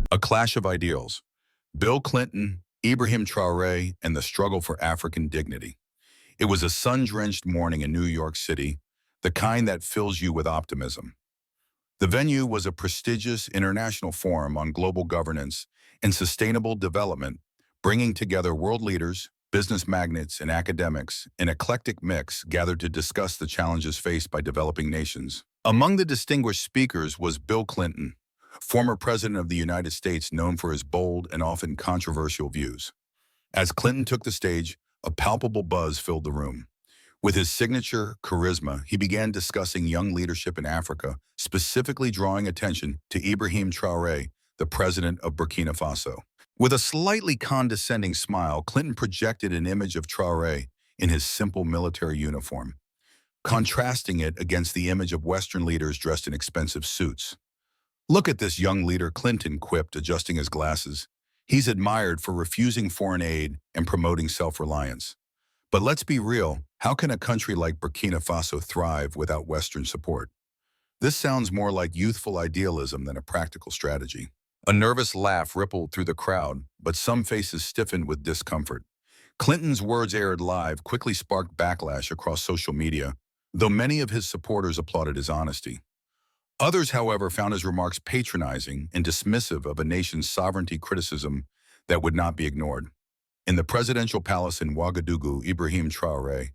A clash of ideals. Bill Clinton, Ibrahim Traore, and the struggle for African dignity. It was a sun-drenched morning in New York City, the kind that fills you with optimism. The venue was a prestigious international forum on global governance and sustainable development, bringing together world leaders, business magnates, and academics, an eclectic mix gathered to discuss the challenges faced by developing nations. Among the distinguished speakers was Bill Clinton, former President of the United States known for his bold and often controversial views. As Clinton took the stage, a palpable buzz filled the room. With his signature charisma, he began discussing young leadership in Africa, specifically drawing attention to Ibrahim Traore, the President of Burkina Faso. With a slightly condescending smile, Clinton projected an image of Traore in his simple military uniform, contrasting it against the image of Western leaders dressed in expensive suits. "Look at this young leader," Clinton quipped, adjusting his glasses. "He's admired for refusing foreign aid and promoting self-reliance. But let's be real, how can a country like Burkina Faso thrive without Western support?" This sounds more like youthful idealism than a practical strategy. A nervous laugh rippled through the crowd, but some faces stiffened with discomfort. Clinton's words aired live quickly sparked backlash across social media, though many of his supporters applauded his honesty. Others, however, found his remarks patronizing and dismissive of a nation's sovereignty, criticism that would not be ignored. In the presidential palace in Ouagadougou, Ibrahim Traore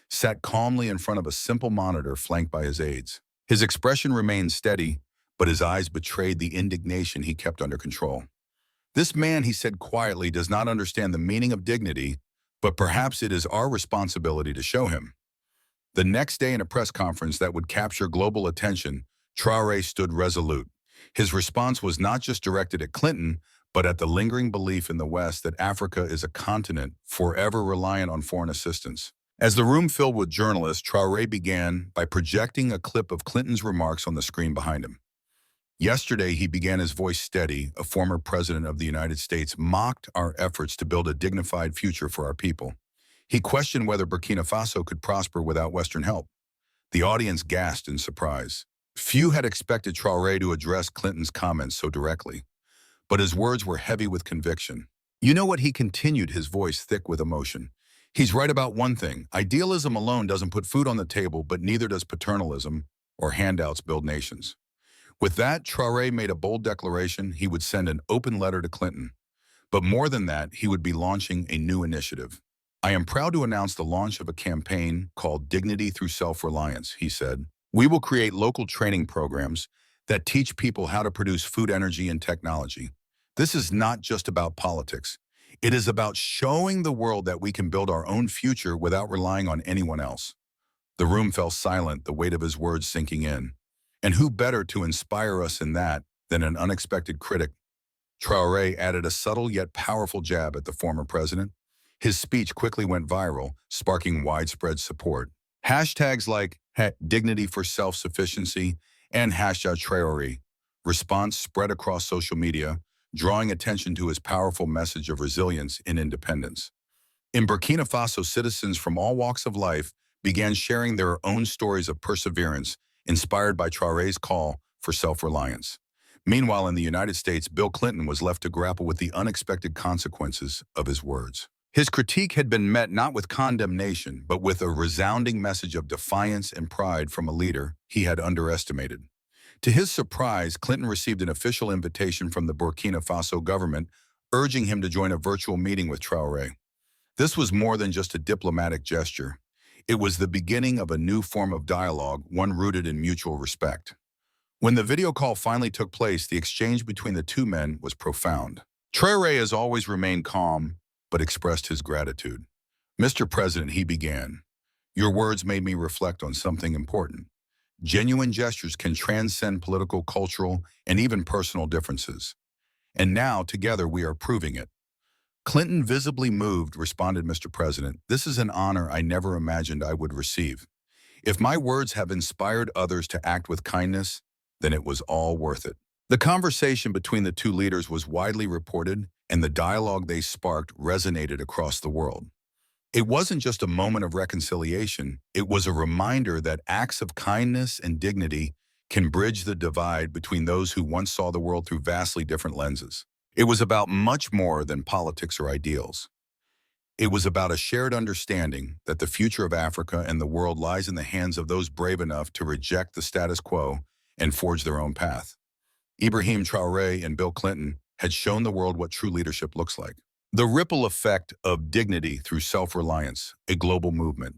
sat calmly in front of a simple monitor flanked by his aides. His expression remained steady, but his eyes betrayed the indignation he kept under control. "This man," he said quietly, "does not understand the meaning of dignity, but perhaps it is our responsibility to show him." The next day, in a press conference that would capture global attention, Traore stood resolute. His response was not just directed at Clinton, but at the lingering belief in the West that Africa is a continent forever reliant on foreign assistance. As the room filled with journalists, Traore began by projecting a clip of Clinton's remarks on the screen behind him. "Yesterday," he began, his voice steady, "a former president of the United States mocked our efforts to build a dignified future for our people. He questioned whether Burkina Faso could prosper without Western help." The audience gasped in surprise. Few had expected Traore to address Clinton's comments so directly, but his words were heavy with conviction. "You know what?" he continued, his voice thick with emotion. "He's right about one thing. Idealism alone doesn't put food on the table, but neither does paternalism or handouts build nations." With that, Traore made a bold declaration. He would send an open letter to Clinton. But more than that, he would be launching a new initiative. "I am proud to announce the launch of a campaign called Dignity Through Self-Reliance," he said. "We will create local training programs that teach people how to produce food, energy, and technology. This is not just about politics. It is about showing the world that we can build our own future without relying on anyone else." The room fell silent, the weight of his words sinking in. And who better to inspire us in that than an unexpected critic? Traore added a subtle yet powerful jab at the former president. His speech quickly went viral, sparking widespread support. Hashtags like Dignity for Self-Sufficiency and #Traore response spread across social media, drawing attention to his powerful message of resilience and independence. In Burkina Faso, citizens from all walks of life began sharing their own stories of perseverance, inspired by Traore's call for self-reliance. Meanwhile, in the United States, Bill Clinton was left to grapple with the unexpected consequences of his words. His critique had been met not with condemnation, but with a resounding message of defiance and pride from a leader he had underestimated. To his surprise, Clinton received an official invitation from the Burkina Faso government, urging him to join a virtual meeting with Traore. This was more than just a diplomatic gesture. It was the beginning of a new form of dialogue, one rooted in mutual respect. When the video call finally took place, the exchange between the two men was profound. Traore has always remained calm, but expressed his gratitude. "Mr. President," he began, "your words made me reflect on something important. Genuine gestures can transcend political, cultural, and even personal differences. And now, together, we are proving it." Clinton, visibly moved, responded, "Mr. President, this is an honor I never imagined I would receive. If my words have inspired others to act with kindness, then it was all worth it." The conversation between the two leaders was widely reported, and the dialogue they sparked resonated across the world. It wasn't just a moment of reconciliation, it was a reminder that acts of kindness and dignity can bridge the divide between those who once saw the world through vastly different lenses. It was about much more than politics or ideals. It was about a shared understanding that the future of Africa and the world lies in the hands of those brave enough to reject the status quo and forge their own path. Ibrahim Traoré and Bill Clinton had shown the world what true leadership looks like. The ripple effect of dignity through self-reliance, a global movement.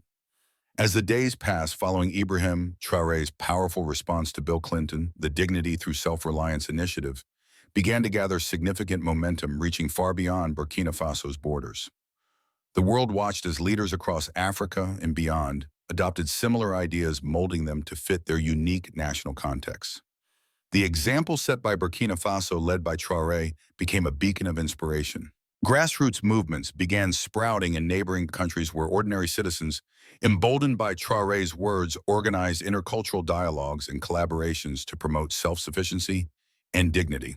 As the days passed following Ibrahim Traoré's powerful response to Bill Clinton, the Dignity Through Self-Reliance initiative began to gather significant momentum, reaching far beyond Burkina Faso's borders. The world watched as leaders across Africa and beyond adopted similar ideas, molding them to fit their unique national contexts. The example set by Burkina Faso, led by Traoré, became a beacon of inspiration. Grassroots movements began sprouting in neighboring countries where ordinary citizens, emboldened by Traoré's words, organized intercultural dialogues and collaborations to promote self-sufficiency and dignity.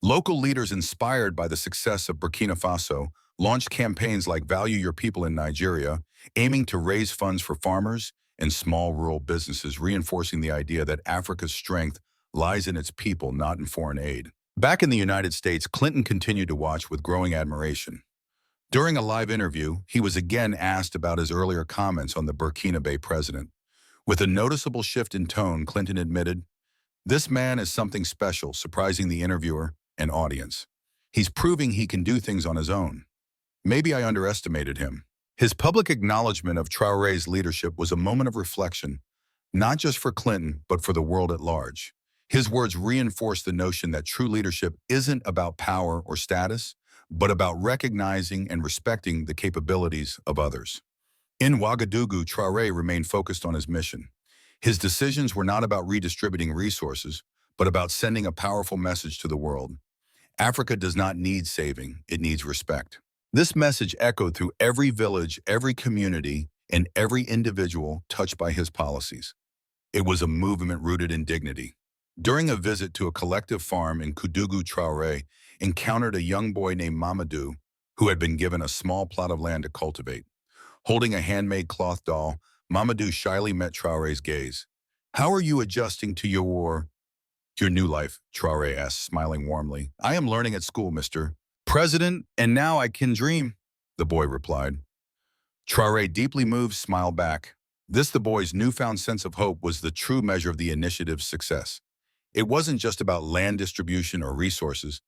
Local leaders, inspired by the success of Burkina Faso, launched campaigns like Value Your People in Nigeria, aiming to raise funds for farmers and small rural businesses, reinforcing the idea that Africa's strength lies in its people, not in foreign aid. Back in the United States, Clinton continued to watch with growing admiration. During a live interview, he was again asked about his earlier comments on the Burkina Faso president. With a noticeable shift in tone, Clinton admitted, "This man is something special," surprising the interviewer and audience. "He's proving he can do things on his own. Maybe I underestimated him." His public acknowledgement of Traoré's leadership was a moment of reflection, not just for Clinton, but for the world at large. His words reinforced the notion that true leadership isn't about power or status, but about recognizing and respecting the capabilities of others. In Ouagadougou, Traoré remained focused on his mission. His decisions were not about redistributing resources, but about sending a powerful message to the world. Africa does not need saving, it needs respect. This message echoed through every village, every community, and every individual touched by his policies. It was a movement rooted in dignity. During a visit to a collective farm in Ouagadougou, Traoré encountered a young boy named Mamadou who had been given a small plot of land to cultivate. Holding a handmade cloth doll, Mamadou shyly met Traoré's gaze. "How are you adjusting to your new life?" Traoré asked, smiling warmly. "I am learning at school, Mr. President, and now I can dream," the boy replied. Traoré, deeply moved, smiled back. The boy's newfound sense of hope, was the true measure of the initiative's success. It wasn't just about land distribution or resources.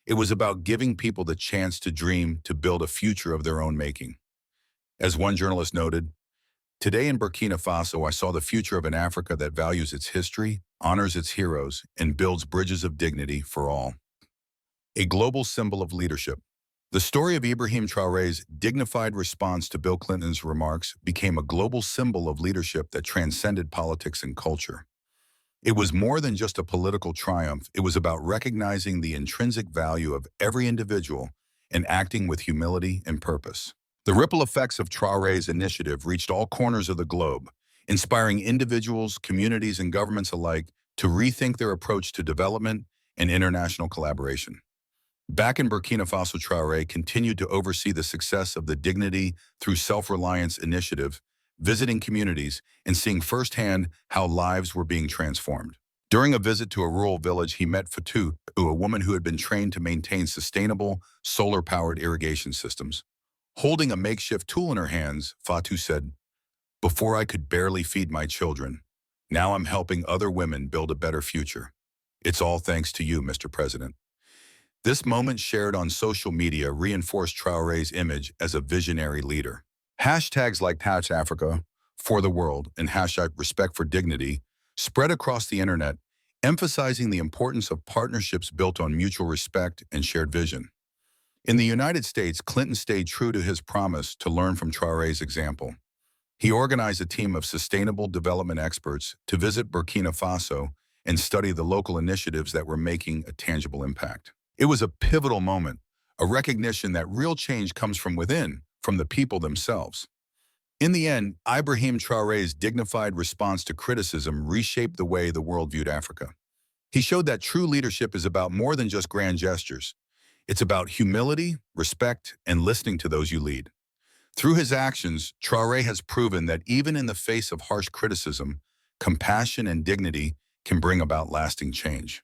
It was about giving people the chance to dream, to build a future of their own making. As one journalist noted, "Today in Burkina Faso, I saw the future of an Africa that values its history, honors its heroes, and builds bridges of dignity for all." A global symbol of leadership. The story of Ibrahim Traoré's dignified response to Bill Clinton's remarks became a global symbol of leadership that transcended politics and culture. It was more than just a political triumph. It was about recognizing the intrinsic value of every individual and acting with humility and purpose. The ripple effects of Traoré's initiative reached all corners of the globe, inspiring individuals, communities, and governments alike to rethink their approach to development and international collaboration. Back in Burkina Faso, Traoré continued to oversee the success of the Dignity Through Self-Reliance initiative, visiting communities and seeing firsthand how lives were being transformed. During a visit to a rural village, he met Fatou, a woman who had been trained to maintain sustainable, solar-powered irrigation systems. Holding a makeshift tool in her hands, Fatou said, "Before I could barely feed my children. Now I'm helping other women build a better future. It's all thanks to you, Mr. President." This moment, shared on social media, reinforced Traoré's image as a visionary leader. Hashtags like #Africa for the world and #Respect for Dignity spread across the internet, emphasizing the importance of partnerships built on mutual respect and shared vision. In the United States, Clinton stayed true to his promise to learn from Traoré's example. He organized a team of sustainable development experts to visit Burkina Faso and study the local initiatives that were making a tangible impact. It was a pivotal moment, a recognition that real change comes from within, from the people themselves. In the end, Ibrahim Traoré's dignified response to criticism reshaped the way the world viewed Africa. He showed that true leadership is about more than just grand gestures. It's about humility, respect, and listening to those you lead. Through his actions, Traoré has proven that even in the face of harsh criticism, compassion and dignity can bring about lasting change.